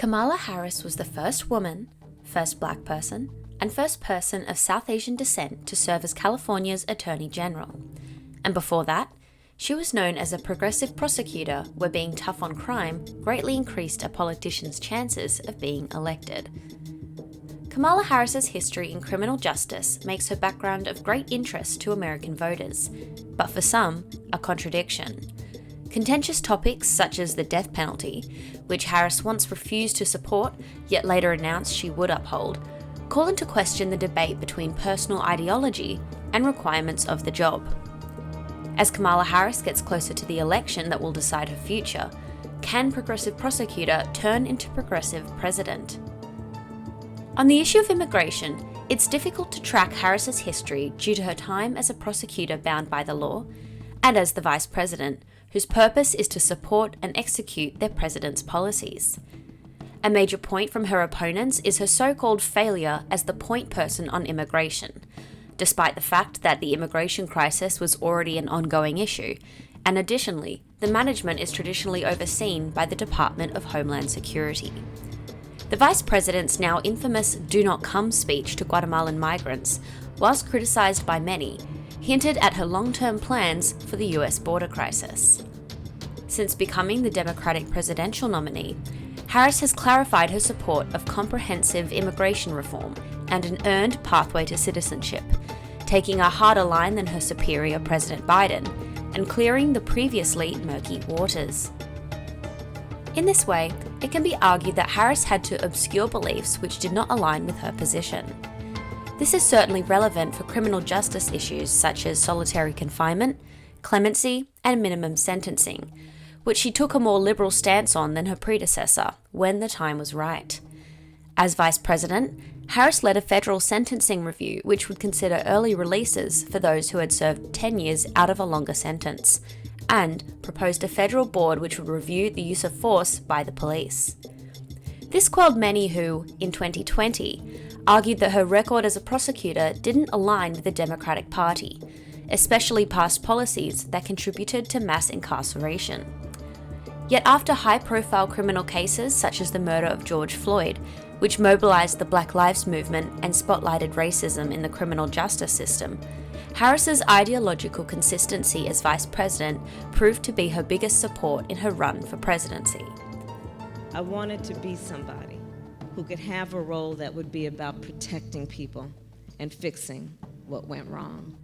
Kamala Harris was the first woman, first black person, and first person of South Asian descent to serve as California's Attorney General. And before that, she was known as a progressive prosecutor where being tough on crime greatly increased a politician's chances of being elected. Kamala Harris's history in criminal justice makes her background of great interest to American voters, but for some, a contradiction. Contentious topics such as the death penalty, which Harris once refused to support yet later announced she would uphold, call into question the debate between personal ideology and requirements of the job. As Kamala Harris gets closer to the election that will decide her future, can progressive prosecutor turn into progressive president? On the issue of immigration, it's difficult to track Harris's history due to her time as a prosecutor bound by the law and as the vice president, whose purpose is to support and execute their president's policies. A major point from her opponents is her so-called failure as the point person on immigration, despite the fact that the immigration crisis was already an ongoing issue, and additionally, the management is traditionally overseen by the Department of Homeland Security. The vice president's now infamous "do not come" speech to Guatemalan migrants, whilst criticized by many, hinted at her long-term plans for the US border crisis. Since becoming the Democratic presidential nominee, Harris has clarified her support of comprehensive immigration reform and an earned pathway to citizenship, taking a harder line than her superior President Biden and clearing the previously murky waters. In this way, it can be argued that Harris had to obscure beliefs which did not align with her position. This is certainly relevant for criminal justice issues such as solitary confinement, clemency, and minimum sentencing, which she took a more liberal stance on than her predecessor when the time was right. As vice president, Harris led a federal sentencing review which would consider early releases for those who had served 10 years out of a longer sentence, and proposed a federal board which would review the use of force by the police. This quelled many who, in 2020, argued that her record as a prosecutor didn't align with the Democratic Party, especially past policies that contributed to mass incarceration. Yet after high-profile criminal cases such as the murder of George Floyd, which mobilized the Black Lives Movement and spotlighted racism in the criminal justice system, Harris's ideological consistency as vice president proved to be her biggest support in her run for presidency. I wanted to be somebody who could have a role that would be about protecting people and fixing what went wrong.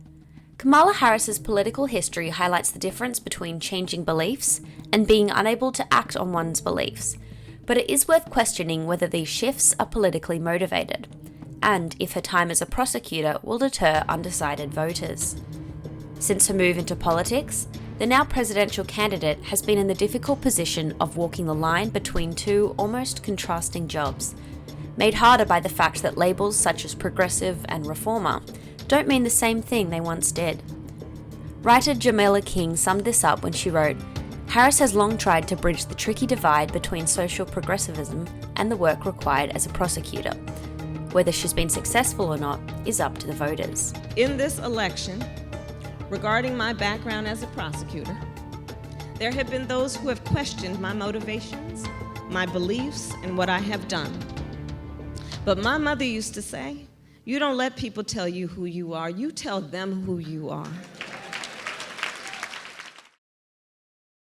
Kamala Harris's political history highlights the difference between changing beliefs and being unable to act on one's beliefs, but it is worth questioning whether these shifts are politically motivated, and if her time as a prosecutor will deter undecided voters. Since her move into politics, the now presidential candidate has been in the difficult position of walking the line between two almost contrasting jobs, made harder by the fact that labels such as progressive and reformer don't mean the same thing they once did. Writer Jamila King summed this up when she wrote, "Harris has long tried to bridge the tricky divide between social progressivism and the work required as a prosecutor. Whether she's been successful or not is up to the voters." In this election, regarding my background as a prosecutor, there have been those who have questioned my motivations, my beliefs, and what I have done. But my mother used to say, "You don't let people tell you who you are, you tell them who you are."